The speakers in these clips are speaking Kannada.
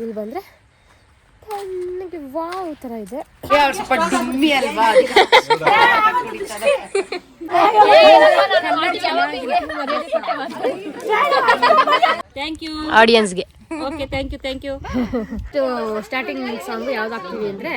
ಇಲ್ಲಿ ಬಂದರೆ ತಣ್ಣಗೆ ವಾವ್ ಥರ ಇದೆ. ಆಡಿಯನ್ಸ್ಗೆ okay, thank you. Starting song ಯಾವ್ದು ಹಾಕ್ತೀವಿ ಅಂದರೆ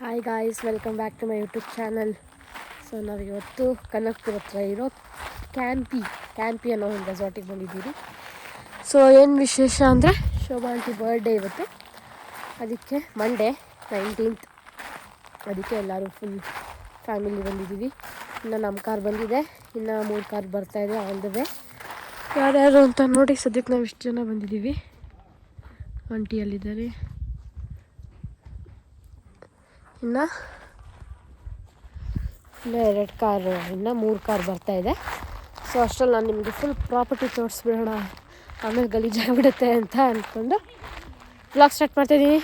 hi guys, welcome back to my YouTube channel. So ನಾವಿವತ್ತು ಕನಕಪುರ ಹತ್ರ ಇರೋ ಕ್ಯಾನ್ಪಿ ಅನ್ನೋ ಒಂದು ರೆಸಾರ್ಟಿಗೆ ಬಂದಿದ್ದೀವಿ. ಸೊ ಏನು ವಿಶೇಷ ಅಂದರೆ ಶೋಭಾ ಆಂಟಿ ಬರ್ಡೇ ಇವತ್ತು, ಅದಕ್ಕೆ ಮಂಡೇ 19th, ಅದಕ್ಕೆ ಎಲ್ಲರೂ ಫುಲ್ ಫ್ಯಾಮಿಲಿ ಬಂದಿದ್ದೀವಿ. ಇನ್ನು ನಮ್ಮ ಕಾರ್ ಬಂದಿದೆ, ಇನ್ನು 3 ಕಾರ್ ಬರ್ತಾಯಿದೆ ಆನ್ ದ ವೇ. ಯಾರ್ಯಾರು ಅಂತ ನೋಡಿ, ಸದ್ಯಕ್ಕೆ ನಾವು ಇಷ್ಟು ಜನ ಬಂದಿದ್ದೀವಿ. ಆಂಟಿಯಲ್ಲಿದ್ದಾರೆ, ಇನ್ನು 2 ಕಾರ್, ಇನ್ನು 3 ಕಾರ್ ಬರ್ತಾಯಿದೆ. ಸೊ ಅಷ್ಟರಲ್ಲಿ ನಾನು ನಿಮಗೆ ಫುಲ್ ಪ್ರಾಪರ್ಟಿ ತೋರಿಸ್ಬಿಡೋಣ, ಆಮೇಲೆ ಗಲೀಜಾಗಿಬಿಡುತ್ತೆ ಅಂತ ಅಂದ್ಕೊಂಡು ವ್ಲಾಗ್ ಸ್ಟಾರ್ಟ್ ಮಾಡ್ತಾಯಿದ್ದೀನಿ.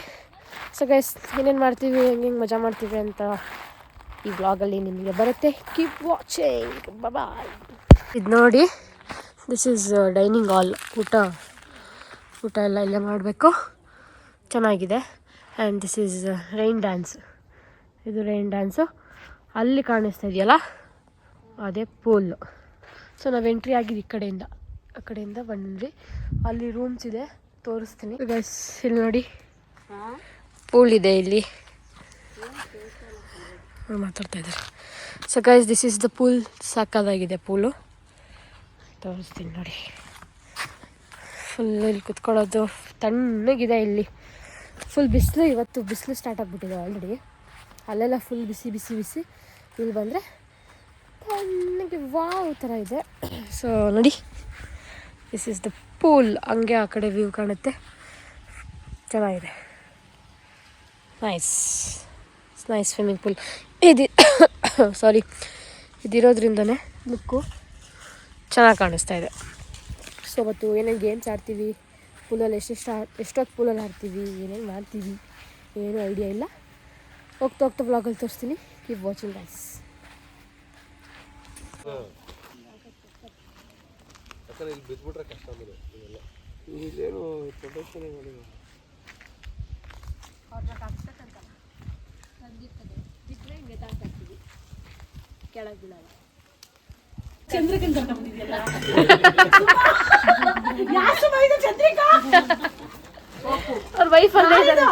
ಸೊ ಗೈಸ್, ಏನೇನು ಮಾಡ್ತೀವಿ, ಹೆಂಗೆ ಮಜಾ ಮಾಡ್ತೀವಿ ಅಂತ ಈ ವ್ಲಾಗಲ್ಲಿ ನಿಮಗೆ ಬರುತ್ತೆ. ಕೀಪ್ ವಾಚಿಂಗ್, ಬಾಯ್. ಇದು ನೋಡಿ, ದಿಸ್ ಈಸ್ ಡೈನಿಂಗ್ ಹಾಲ್. ಊಟ ಎಲ್ಲ ಇಲ್ಲೇ ಮಾಡಬೇಕು, ಚೆನ್ನಾಗಿದೆ. And this is rain dance. ಇದು ರೈನ್ ಡ್ಯಾನ್ಸು. ಅಲ್ಲಿ ಕಾಣಿಸ್ತಾ ಇದೆಯಲ್ಲ, ಅದೇ ಪೂಲು. ಸೊ ನಾವು ಎಂಟ್ರಿ ಆಗಿದ್ದು ಆ ಕಡೆಯಿಂದ ಬಂದ್ವಿ. ಅಲ್ಲಿ ರೂಮ್ಸ್ ಇದೆ, ತೋರಿಸ್ತೀನಿ ಗೈಸ್. ಇಲ್ಲಿ ನೋಡಿ, ಪೂಲ್ ಇದೆ ಇಲ್ಲಿ, ಮಾತಾಡ್ತಾ ಇದ್ದಾರೆ. So guys, this is the pool. ಸಾಕಾಗಿದೆ ಪೂಲು, ತೋರಿಸ್ತೀನಿ ನೋಡಿ. ಫುಲ್ ಇಲ್ಲಿ ಕುತ್ಕೊಳ್ಳೋದು ತಣ್ಣಗಿದೆ. ಇಲ್ಲಿ ಫುಲ್ ಬಿಸಿಲು, ಇವತ್ತು ಬಿಸಿಲು ಸ್ಟಾರ್ಟ್ ಆಗಿಬಿಟ್ಟಿದೆ ಆಲ್ರೆಡಿ. ಅಲ್ಲೆಲ್ಲ ಫುಲ್ ಬಿಸಿ. ಇಲ್ಲಿ ಬಂದರೆ ತಣ್ಣಗೆ ವಾವ್ ಥರ ಇದೆ. ಸೊ ನೋಡಿ, ದಿಸ್ ಈಸ್ ದ ಪೂಲ್. ಹಂಗೆ ಆ ಕಡೆ ವ್ಯೂ ಕಾಣುತ್ತೆ, ಚೆನ್ನಾಗಿದೆ. ನೈಸ್ ಸ್ವಿಮ್ಮಿಂಗ್ ಪೂಲ್ ಇದು. ಸಾರಿ, ಇದಿರೋದ್ರಿಂದನೇ ಲುಕ್ಕು ಚೆನ್ನಾಗಿ ಕಾಣಿಸ್ತಾ ಇದೆ. ಸೊ ಅವತ್ತು ಏನೇನು ಗೇಮ್ಸ್ ಆಡ್ತೀವಿ, ಪೂಲಲ್ಲಿ ಎಷ್ಟೊತ್ತು ಪೂಲಲ್ಲಿ ಆಡ್ತೀವಿ, ಏನೇನು ಮಾಡ್ತೀವಿ, ಏನೂ ಐಡಿಯಾ ಇಲ್ಲ. ಹೋಗ್ತಾ ವ್ಲಾಗಲ್ಲಿ ತೋರಿಸ್ತೀನಿ. Keep watching guys. ಅವ್ರ ವೈಫ್ ಅಲ್ಲೇ ಇದ್ದಾರೆ.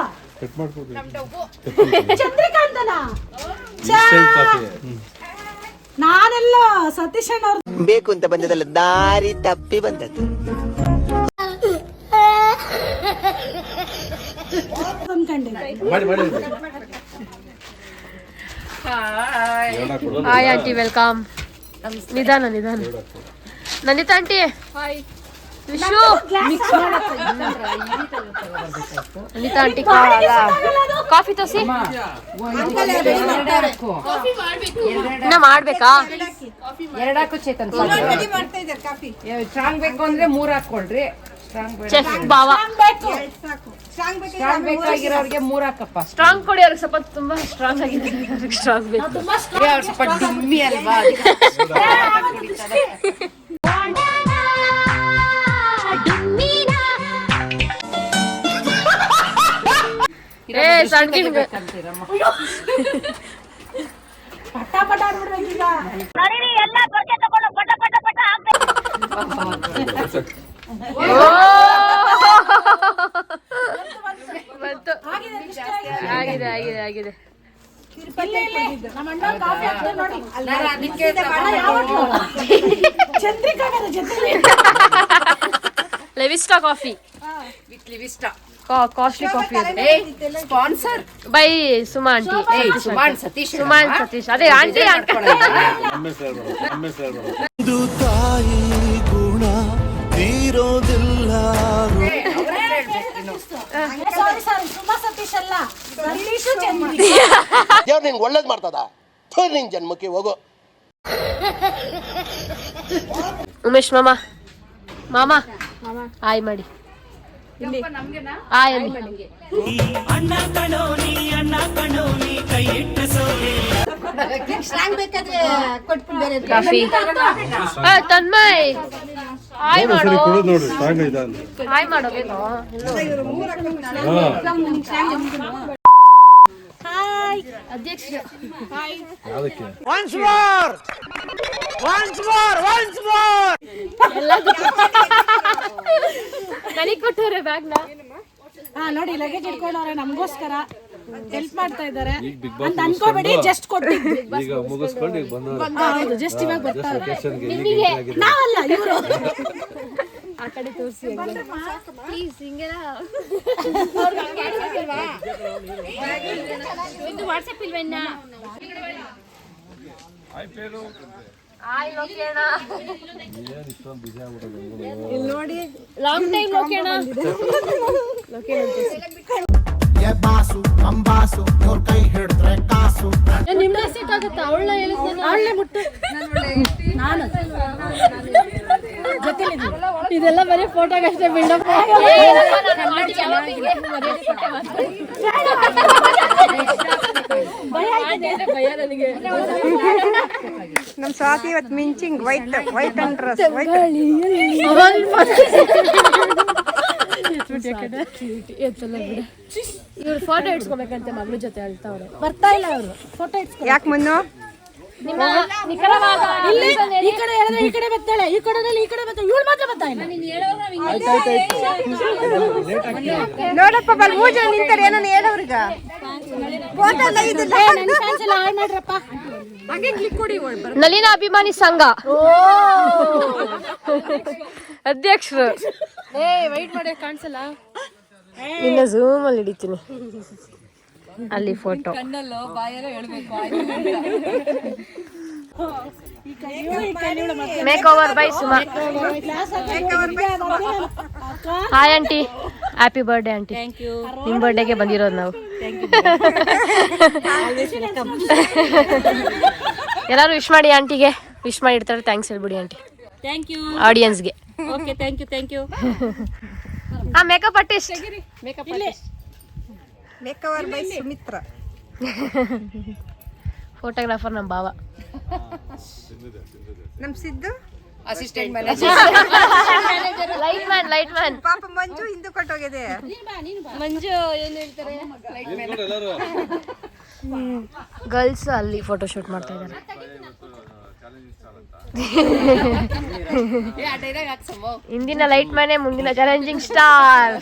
ನಾನೆಲ್ಲ ಸತೀಶ್ ಅಣ್ಣ ಬೇಕು ಅಂತ ಬಂದದಲ್ಲ, ದಾರಿ ತಪ್ಪಿ ಬಂದದ್ದು. Hi aunty, welcome. ನಿಧಾನ Nanita aunty, wish. Anita aunty coffee ತೋಸಿ. ಇನ್ನ ಮಾಡ್ಬೇಕಾ? 2 ಹಾಕು ಚೇತನ್. ಸ್ಟ್ರಾಂಗ್ ಬೇಕು ಅಂದ್ರೆ 3 ಹಾಕೊಳ್ರಿ. ಚೆಫ್ ಬಾವ ಸ್ಟ್ರಾಂಗ್ ಬೇಕಾಗಿರೋರಿಗೆ 3 ಹಾಕಪ್ಪ. ಸ್ಟ್ರಾಂಗ್ ಕೊಡಿ, ಅವ್ರಿಗೆ ಸ್ವಲ್ಪ ತುಂಬಾ ಸ್ಟ್ರಾಂಗ್ ಆಗಿದೆ. ಸ್ಟ್ರಾಂಗ್ ಬೇಕು, ಸ್ವಲ್ಪ ಡುಮ್ಮಿ ಅಲ್ವಾ. ಪಟ ಆಡ್ಬಿಡ್ಬೇಕೀಗ. ಆಗಿದೆ. Levista coffee with Levista costly coffee. Sponsor by Suma aunty. ಸುಮಾನ್ ಸತೀಶ್ ಅದೇ ಆಂಟಿ. ತಾಯಿ ಗುಣ ತೀರೋದಿಲ್ಲ. ದೇವ್ರು ನಿನ್ಗೆ ಒಳ್ಳೇದು ಮಾಡ್ತದ. ನಿನ್ ಜನ್ಮಕ್ಕೆ ಹೋಗೋ. ಉಮೇಶ್ ಮಾಮ ಮಾಮ ಹಾಯ್ ಮಾಡಿ ಹಾಯ್ ಅಲ್ಲಿ ಕಾಫಿ ತನ್ಮಯ್ ಹಾಯ್ ಮಾಡು ಹಾಯ್ ಮಾಡೋ ಬೇಗ ಹಾಯ್ ಅಧ್ಯಕ್ಷ ನನಗೆ ಕೊಟ್ಟವ್ರೆ ಬ್ಯಾಗ್ನ. ನೋಡಿ ಲಗೇಜ್ ಇಟ್ಕೊಂಡವ್ರೆ ನಮಗೋಸ್ಕರ ಹೆಲ್ಪ್ ಮಾಡ್ತಾ ಇದ್ದಾರೆ ಅಂತ ಅನ್ಕೋಬೇಡಿ. ಜಸ್ಟ್ ಕೊಟ್ಟಿದ್ವಿ ಈಗ ಮುಗಿಸ್ಕೊಂಡು ಈಗ ಬಂದವ್ರೆ. ಜಸ್ಟ್ ಇವಾಗ ಬರ್ತಾರೆ. ನಿಮಗೆ ನಾವಲ್ಲ ಇವರು. ಆ ಕಡೆ ತೋರಿಸಿ ಪ್ಲೀಸ್ ಹಿಂಗೆಲ್ಲ ಇದು ವಾಟ್ಸಪ್ ಇಲ್ವೇನ ನೋಡಿ ಲಾಂಗ್ ಟೈಮ್ ಲೋಕೇಣ ನಿಮ್ನ ಸೆಟ್ ಆಗುತ್ತಾ ಅವಳ ಅವಳೇ ಮುಟ್ಟು ನಾನು ಇದೆಲ್ಲ ಬರೀ ಫೋಟೋಗಷ್ಟೇ ಬಿಲ್ಡಪ್ ಭಯ ನನಗೆ. ನಮ್ ಸ್ವಾತಿ ಇವತ್ತು ಮಿಂಚಿಂಗ್ ವೈಟ್ ಅಂಡ್ ಡ್ರೆಸ್ ಇವ್ರು ಫೋಟೋ ಇಡ್ಸ್ಕೊಬೇಕಂತೆ ಮಗಳ ಜೊತೆ ಹೇಳ್ತಾವ್ರೆ. ಬರ್ತಾ ಇಲ್ಲ ಅವರು ಫೋಟೋ ಇಟ್ಸ್ಕೊ. ಯಾಕೆ ಮುನ್ನು ನಿಮ್ಮ ನಿಖರವಾದ ಇಲ್ಲಿ ಈ ಕಡೆ ಹೇಳಿದ್ರೆ ಈ ಕಡೆ ಬರ್ತಾಳೆ, ಈ ಕಡೆ ಈ ಕಡೆ ಬರ್ತಾಳೆ, ಇವಳು ಮಾತ್ರ ಬರ್ತಾ ಇಲ್ಲ. ನೋಡಪ್ಪ ಬಲ್ ಮೂರು ಜನ ನಿಂತಾರೆ ಏನೋ ಹೇಳೋರ್ಗ ಫೋಟೋ ಎಲ್ಲ ಇದಿಲ್ಲ. ನನ್ನ ಫ್ಯಾನ್ಸ್ ಎಲ್ಲ ಹಾಯ್ ಮಾಡ್ರಪ್ಪ. ನಳಿನ ಅಭಿಮಾನಿ ಸಂಘ ಅಧ್ಯಕ್ಷರು. ವೈಟ್ ಮಾಡಿ ಕಾಣಿಸಲ್ಲ, ಇನ್ನ ಝೂಮ್ ಅಲ್ಲಿ ಹಿಡಿತೀನಿ. ಅಲ್ಲಿ photo make over by Suma. Hi aunty, happy birthday aunty. ನಿಮ್ ಬರ್ಡೇಗೆ ಬಂದಿರೋದು ನಾವು. ಎಲ್ಲಾರು ವಿಶ್ ಮಾಡಿ ಆಂಟಿಗೆ. ವಿಶ್ ಮಾಡಿರ್ತಾರೆ, ಥ್ಯಾಂಕ್ಸ್ ಹೇಳ್ಬಿಡಿ ಆಂಟಿ. ಥ್ಯಾಂಕ್ ಯು ಆಡಿಯನ್ಸ್ಗೆ. Okay thank you thank you. Makeup artist makeover by Sumitra. Photographer ನಮ್ಮ ಭಾವ. ನಮ್ Siddu assistant manager. Light man ಪಾಪ ಮಂಜು ಹಿಂದೂ ಕೊಟ್ಟೋಗಿದೆ. ಮಂಜು ಏನ್ ಹೇಳ್ತಾರೆ, ಗರ್ಲ್ಸ್ ಅಲ್ಲಿ ಫೋಟೋ ಶೂಟ್ ಮಾಡ್ತಾ ಇದ್ದಾರೆ. ಇಂದಿನ ಲೈಟ್ ಮ್ಯಾನೆ, ಮುಂದಿನ ಚಾಲೆಂಜಿಂಗ್ ಸ್ಟಾರ್.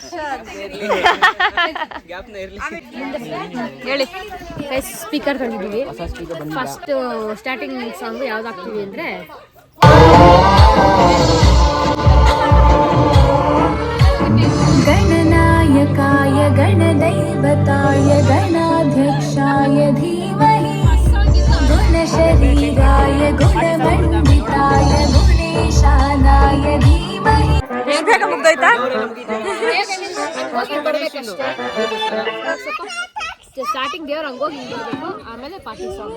ಹೇಳಿ ಸ್ಪೀಕರ್ ತಂದಿದ್ದೀವಿ. ಫಸ್ಟ್ ಸ್ಟಾರ್ಟಿಂಗ್ ಸಾಂಗ್ ಯಾವ್ದು ಹಾಕ್ತೀವಿ ಅಂದ್ರೆ ಗಣನಾಯಕಾಯ ಗಣದೈವತಾಯ ಗಣಾಧ್ಯಕ್ಷಾಯ ಧೀಮಹಿ ಗುಣಶರೀರಾಯ ಗುಣಮಂಡಿತಾಯ ಗುಣೇಶಾನಾಯ ಧೀಮಹಿ. ಬೇಗ ಮುಗ್ದೋಯ್ತಾ? ಸ್ಟಾರ್ಟಿಂಗ್ ದೇವ್ರ ಹಂಗೋಗಿ ಹಿಂಗಿರ್ಬೇಕು, ಆಮೇಲೆ ಪಾರ್ಟಿ ಸಾಂಗ್.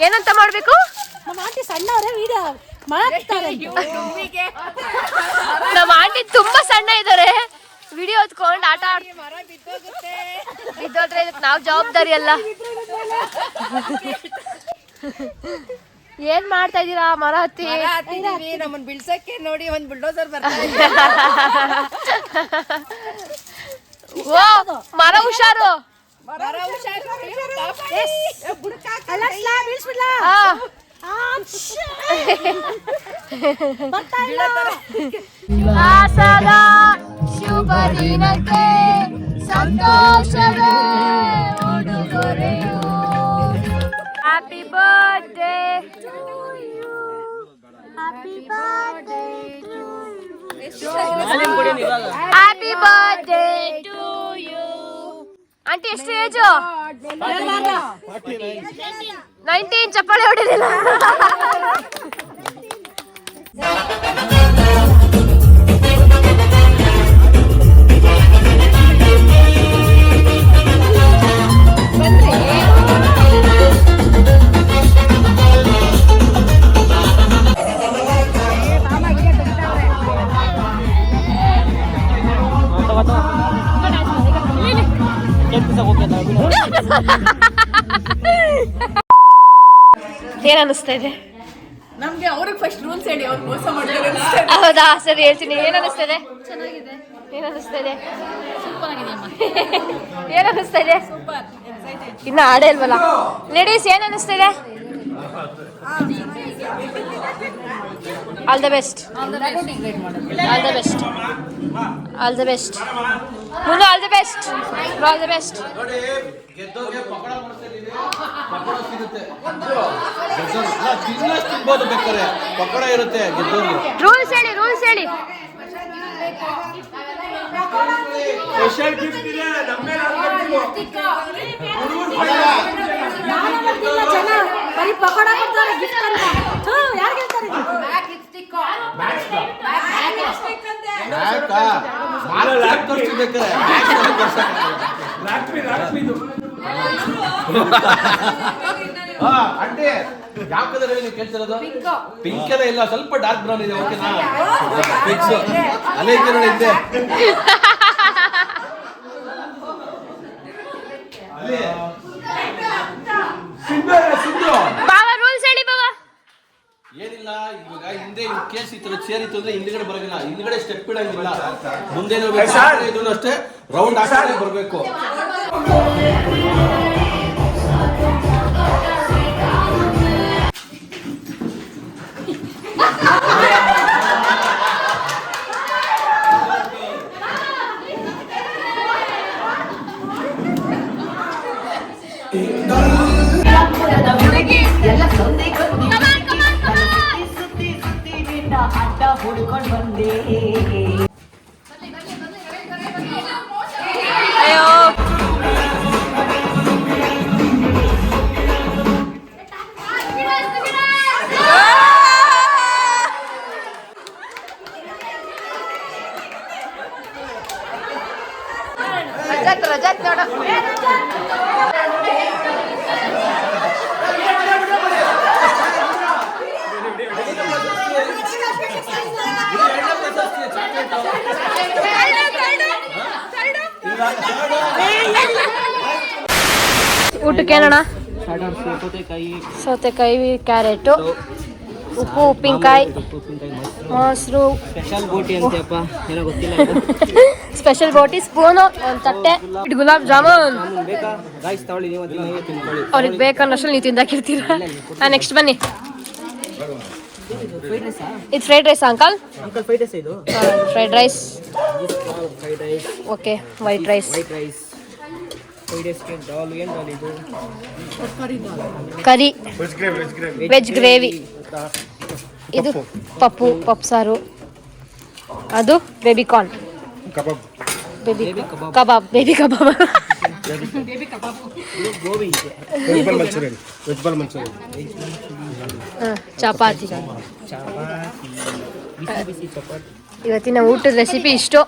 ಏನಂತ ಮಾಡ್ಬೇಕು? ನಮ್ಮ ಆಂಟಿ ಸಣ್ಣವರೇ ವಿಡಿಯೋ ಮಾಡ್ತಾರೆ. ನಮ್ಮ ಆಂಟಿ ತುಂಬಾ ಸಣ್ಣ ಇದಾರೆ, ವಿಡಿಯೋ ಹೊತ್ಕೊಂಡು ಆಟ ಬಿದ್ದೋದ್ರೆ ಇದಕ್ಕೆ ನಾವು ಜವಾಬ್ದಾರಿ ಅಲ್ಲ. ಏನ್ ಮಾಡ್ತಾ ಇದೀರಾ? ಮರ ಹತ್ತಿ ನಮ್ಮನ್ನ ಬಿಳ್ಸಕ್ಕೆ ನೋಡಿ ಒಂದ್ ಬುಲ್ಡೋಸರ್ ಬರ್ತಾ ಓ ಮರ ಹುಷಾರು. ಶಿವ ದಿನಕ್ಕೆ ಸಂತೋಷವೇ ಉಡುಗೊರೆಯು. Happy birthday happy birthday happy birthday to you. Aunty ಎಷ್ಟು ಏಜು? 19. ಚಪ್ಪಾಳೆ ಹೊಡಿಲಿಲ್ಲ. ಏನ್ ಅನಿಸ್ತಾ ಇದೆ? ನಮ್ಗೆ ಅವ್ರಿಗೆ ಫಸ್ಟ್ ರೂಲ್ಸ್ ಹೇಳಿ, ಅವ್ರು ಮೋಸ ಮಾಡ್ತಾರೆ. ಹೌದಾ, ಸರಿ ಹೇಳ್ತೀನಿ. ಏನ್ ಅನಿಸ್ತಾ ಇದೆ? ಚೆನ್ನಾಗಿದೆ. ಏನ್ ಅನಿಸ್ತಾ ಇದೆ? ಸೂಪರ್ ಆಗಿದೆ. ಏನ್ ಅನಿಸ್ತಾ ಇದೆ? ಸೂಪರ್. ಇನ್ನ ಆಡೇ ಇಲ್ವಲ್ಲ. ಲೇಡೀಸ್ ಏನ್ ಅನಿಸ್ತಾ ಇದೆ? All the best. All the best. All the best. Munnu all the best. All the best. ತಿನ್ಬೋದು ಬೇಕಾರೆ ಪಕೋಡ ಇರುತ್ತೆ ಗೆದ್ದೋರ್ಗೆ. ರೂಲ್ಸ್ ಹೇಳಿ, ರೂಲ್ಸ್ ಹೇಳಿ. ಸ್ಪೆಷಲ್ ಗಿಫ್ಟ್ ಇದೆ ಜನ ಬರೀ ಪಕೋಡ ಕೊಡ್ತಾರೆ ಗಿಫ್ಟ್ ಅಂತ. ಯಾರು ಹೇಳ್ತಾರೆ? ಅಂಟೆ ಯಾವ ಕಲರ್ ನೀವು ಕೇಳ್ತಿರೋದು? ಪಿಂಕ್ ಎಲ್ಲ ಇಲ್ಲ, ಸ್ವಲ್ಪ ಡಾರ್ಕ್ ಬ್ರೌನ್ ಇದೆ. ಓಕೆನಾ? ಫಿಕ್ಸ್ ಅಲ್ಲೇ ಇದ್ದೆ ನೋಡಿ. ಇದ್ದೆ ಬಾಬಾ ರೂಲ್ಸ್ ಹೇಳಿ ಬಾಬಾ. ಏನಿಲ್ಲ, ಇವಾಗ ಹಿಂದೆ ಕೇಸ್ ಈ ತರ ಚೇರ್ ಇತ್ತು ಅಂದ್ರೆ ಹಿಂದ್ಗಡೆ ಬರೋದಿಲ್ಲ, ಹಿಂದ್ಗಡೆ ಸ್ಟೆಪ್ ಇಡಂಗಿಲ್ಲ, ಮುಂದೆ ಇದ್ರು ಅಷ್ಟೇ ರೌಂಡ್ ಹಾಕಿ ಬರಬೇಕು. ಅಯ್ಯೋ ರಜತ್ ರಜತ್ ನೋಡು. ಊಟಕ್ಕೆ ಏನಣ್ಣ? ಸೌತೆಕಾಯಿ, ಕ್ಯಾರೆಟು, ಉಪ್ಪು, ಉಪ್ಪಿನಕಾಯಿ, ಮೊಸರು, ಸ್ಪೆಷಲ್ ಬೋಟಿ, ಸ್ಪೂನು, ಒಂದು ತಟ್ಟೆ, ಗುಲಾಬ್ ಜಾಮೂನ್. ಅವ್ರಿಗೆ ಬೇಕನ್ನೋಷ್ಟಲ್ಲಿ ನೀವು ತಿಂದಾಕಿರ್ತೀರ. ನೆಕ್ಸ್ಟ್ ಬನ್ನಿ. ಇದು fried rice uncle? Fried rice. Okay, white rice. Curry, veg gravy. ಇದು ಪಪ್ಪು, ಪಪ್ಪು ಸಾರು. ಅದು baby corn, baby kebab, baby kebab. Chapati. ಇವತ್ತಿನ ಊಟದ ರೆಸಿಪಿ ಇಷ್ಟು.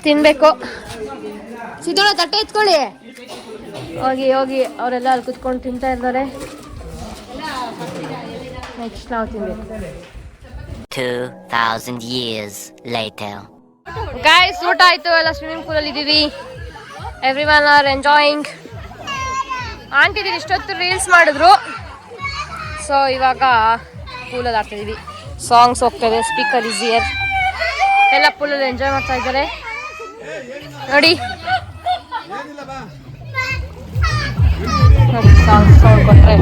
ತಿನ್ಬೇಕು. ಸಿದ್ದೋಳ ತಟ್ಟೆ ಎತ್ಕೊಳ್ಳಿ. ಹೋಗಿ ಹೋಗಿ ಅವರೆಲ್ಲ ಅಲ್ಲಿ ಕುತ್ಕೊಂಡು ತಿಂತಾ ಇದ್ದಾರೆ. ನೆಕ್ಸ್ಟ್ ನಾವು ತಿನ್ಬೇಕು. 2000 years later. ಗಾಯ್ಸ್, ಊಟ ಆಯ್ತು. ಎಲ್ಲ ಸ್ವಿಮ್ಮಿಂಗ್ ಪೂಲಲ್ಲಿ ಇದ್ದೀವಿ. Everyone are enjoying. ಆಂಟಿ ಇಷ್ಟೊತ್ತು ರೀಲ್ಸ್ ಮಾಡಿದ್ರು. ಸೊ ಇವಾಗ ಪೂಲಲ್ಲಿ ಆಡ್ತಿದ್ದೀವಿ. ಸಾಂಗ್ಸ್ ಹೋಗ್ತದೆ, ಸ್ಪೀಕರ್ ಈಸ್ ಹಿಯರ್. ಎಲ್ಲ ಪೂಲಲ್ಲಿ ಎಂಜಾಯ್ ಮಾಡ್ತಾ ಇದ್ದಾರೆ ನೋಡಿ. ಸಾಂಗ್ ಕೊಟ್ಟರೆ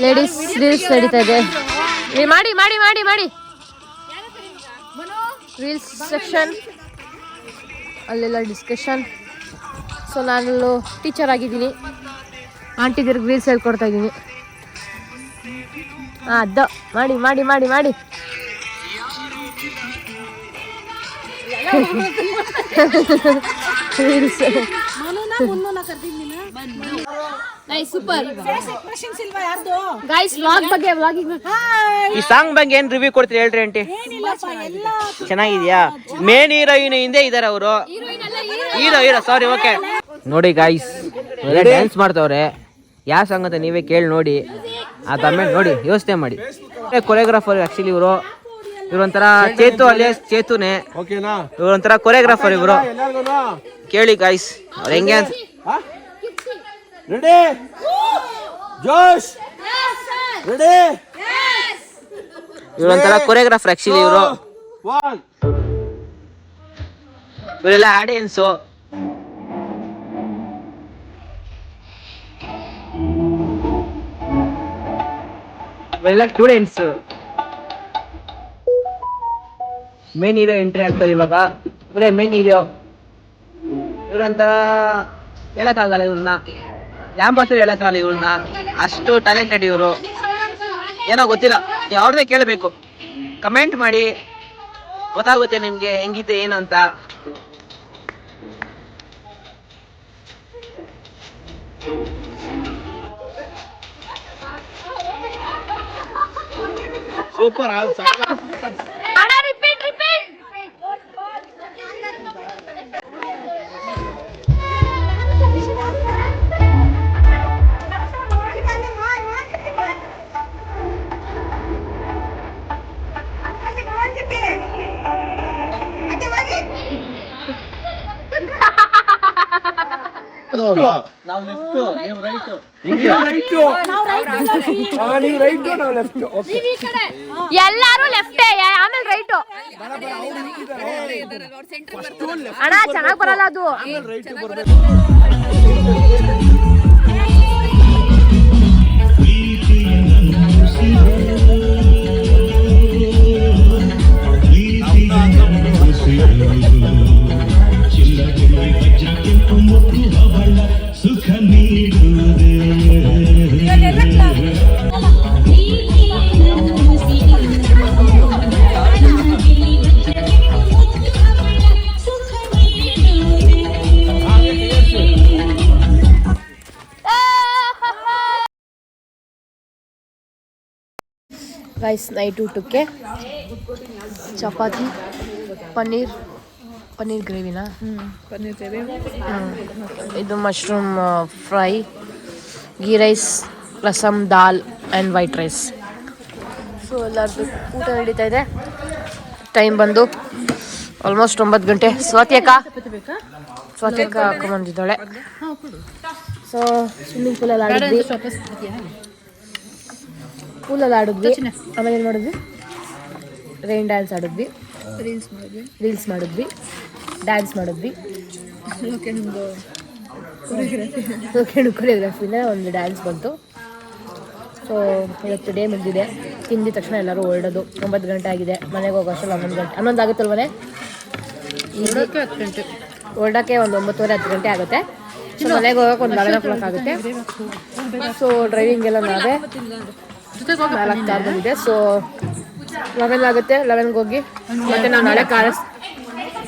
ಲೇಡೀಸ್ ರೀಲ್ಸ್ ನಡೀತಾ ಇದೆ. ಮಾಡಿ ಮಾಡಿ ಮಾಡಿ ಮಾಡಿ ರೀಲ್ಸ್ ಸೆಕ್ಷನ್, ಅಲ್ಲೆಲ್ಲ ಡಿಸ್ಕಷನ್. ಸೊ ನಾನು ಟೀಚರ್ ಆಗಿದ್ದೀನಿ, ಆಂಟಿದಿರ್ಗೆ ರೀಲ್ಸ್ ಹೇಳ್ಕೊಡ್ತಾ ಇದ್ದೀನಿ. ಅದು ಮಾಡಿ ಮಾಡಿ ಮಾಡಿ ಮಾಡಿ ರೀಲ್ಸ್. ಗೈಸ್ ವ್ಲಾಗ್ ಬಗ್ಗೆ ಈ ಸಾಂಗ್ ಬಗ್ಗೆ ಏನ್ ರಿವ್ಯೂ ಕೊಡ್ತೀರಿ ಹೇಳ್ರಿ ಆಂಟಿ? ಚೆನ್ನಾಗಿದ್ಯಾ? ಮೇನ್ ಹೀರೋಯಿನ್ ಹಿಂದೆ ಇದಾರೆ ಅವರು. ಹೀರೋ ಸಾರಿ, ಓಕೆ. ನೋಡಿ ಗಾಯ್ಸ್ ಡ್ಯಾನ್ಸ್ ಮಾಡ್ತವ್ರೆ. ಯಾವ ಸಾಂಗ್ ಅಂತ ನೀವೇ ಕೇಳಿ ನೋಡಿ, ಅದಾದ್ಮೇಲೆ ನೋಡಿ ಯೋಚನೆ ಮಾಡಿ. ಕೊರಿಯೋಗ್ರಾಫರ್ ಆಕ್ಚುಲಿ ಇವ್ರೊಂಥರ ಚೇತು ಅಲಿಯಾಸ್ ಚೇತುನೆ. ಇವ್ರೊಂಥರ ಕೊರಿಯೋಗ್ರಾಫರ್ ಇವರು. ಕೇಳಿ ಗಾಯ್ಸ್ ಅವ್ರ ಹೆಂಗೆ ಅಂತ. ರೆಡಿ ಜೋಶ್ ರೆಡಿ. ಇವ್ರೊಂಥರ ಕೊರಿಯೋಗ್ರಾಫರ್ ಆಕ್ಚುಲಿ ಇವರು. ಇವರೆಲ್ಲ ಆಡಿಯನ್ಸು. ಇವರೆಲ್ಲ ಸ್ಟೂಡೆಂಟ್ಸ್. ಮೇನ್ ಹೀರೋ ಎಂಟ್ರಿ ಆಗ್ತಾರೆ ಇವಾಗ. ಇವರೇ ಮೇನ್ ಹೀರೋ. ಇವ್ರಂತ ಹೇಳಕ್ಕಾಗಲ್ಲ ಇವ್ರನ್ನ, ಯಾಂಬಸ್ ಹೇಳಕ್ಕಾಗಲ್ಲ ಇವ್ರನ್ನ. ಅಷ್ಟು ಟ್ಯಾಲೆಂಟೆಡ್ ಇವರು. ಏನೋ ಗೊತ್ತಿಲ್ಲ, ಯಾವ್ದೇ ಕೇಳಬೇಕು, ಕಮೆಂಟ್ ಮಾಡಿ, ಗೊತ್ತಾಗುತ್ತೆ ನಿಮ್ಗೆ ಹೆಂಗಿದೆ ಏನು ಅಂತ. ಸೂಪರ್. ಎಲ್ಲಾರು ಲೆಫ್ಟ್, ಆಮೇಲೆ ರೈಟ್. ಅಣ್ಣ ಚೆನ್ನಾಗ್ ಬರಲ್ಲ ಅದು. ಸುಖ ನೀಡುವುದೇ ಗೈಸ್ ನೈಟ್ ಊಟಕ್ಕೆ ಚಪಾತಿ, ಪನ್ನೀರ್ ಗ್ರೇವಿನಾ, ಇದು mushroom fry, ghee rice, rasam, dal and white rice. So ಎಲ್ಲರದ್ದು ಊಟ ನಡೀತಾ ಇದೆ. ಟೈಮ್ ಬಂದು ಆಲ್ಮೋಸ್ಟ್ 9 ಗಂಟೆ. ಸ್ವಾತಿ ಅಕ್ಕ ಹಾಕೊಂಬಂದಿದ್ದಾಳೆ. ಸೊ ಸ್ವಿಮ್ಮಿಂಗ್ ಪೂಲಲ್ಲಿ ಆಡಿದ್ವಿ. ಆಮೇಲೆ ಏನು ಮಾಡಿದ್ವಿ? ರೈನ್ ಡ್ಯಾನ್ಸ್ ಆಡಿದ್ವಿ, ರೀಲ್ಸ್ ಮಾಡಿದ್ವಿ, ಡ್ಯಾನ್ಸ್ ಮಾಡಿದ್ವಿ, ಕೊರಿಯೋಗ್ರಫಿನ ಒಂದು ಡ್ಯಾನ್ಸ್ ಬಂತು. ಸೊ ಇವತ್ತು ಡೇ ಮುಗಿದಿದೆ. ತಿಂದಿದ ತಕ್ಷಣ ಎಲ್ಲರೂ ಹೊರಡೋದು. 9 ಗಂಟೆ ಆಗಿದೆ. ಮನೆಗೆ ಹೋಗೋ ಅಷ್ಟರಲ್ಲಿ 11 ಆಗುತ್ತಲ್ವೇ? ಹೊರಡೋಕ್ಕೆ ಒಂದು 9:30-10 ಗಂಟೆ ಆಗುತ್ತೆ. ಸೊ ಮನೆಗೆ ಹೋಗೋಕೆ ಒಂದು 11 o'clock ಆಗುತ್ತೆ. ಸೊ ಡ್ರೈವಿಂಗ್ ಎಲ್ಲ ನಾವೇ 4 ಕಾರ್ ಬಂದಿದೆ. ಸೊ 11 ಆಗುತ್ತೆ. 11ಗೆ ಹೋಗಿ ಮತ್ತೆ ನಾವು ನಾಳೆ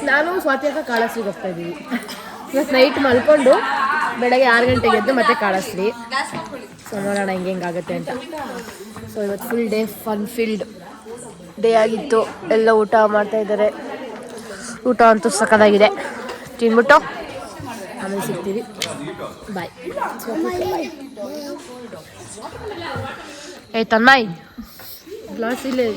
ನಾನು ಸ್ವಾತಿಯಕ್ಕ ಕಾಳಸ್ರಿಗೆ ಹೋಗ್ತಾ ಇದ್ದೀವಿ. ಇವತ್ತು ನೈಟ್ ಮಲ್ಕೊಂಡು ಬೆಳಗ್ಗೆ 6 ಗಂಟೆಗೆ ಎದ್ದು ಮತ್ತೆ ಕಾಳಸ್ರಿ. ಸೊ ನೋಡೋಣ ಹೆಂಗಾಗುತ್ತೆ ಅಂತ. ಸೊ ಇವತ್ತು full day fun field day ಆಗಿತ್ತು. ಎಲ್ಲ ಊಟ ಮಾಡ್ತಾ ಇದ್ದಾರೆ. ಊಟ ಅಂತೂ ಸಕ್ಕತ್ತಾಗಿದೆ. ತಿನ್ಬಿಟ್ಟು ಆಮೇಲೆ ಸಿಗ್ತೀವಿ. ಬಾಯ್. ಏ ತನ್ಮಾಯ್ ಗ್ಲಾಸ್ ಇಲ್ಲೇ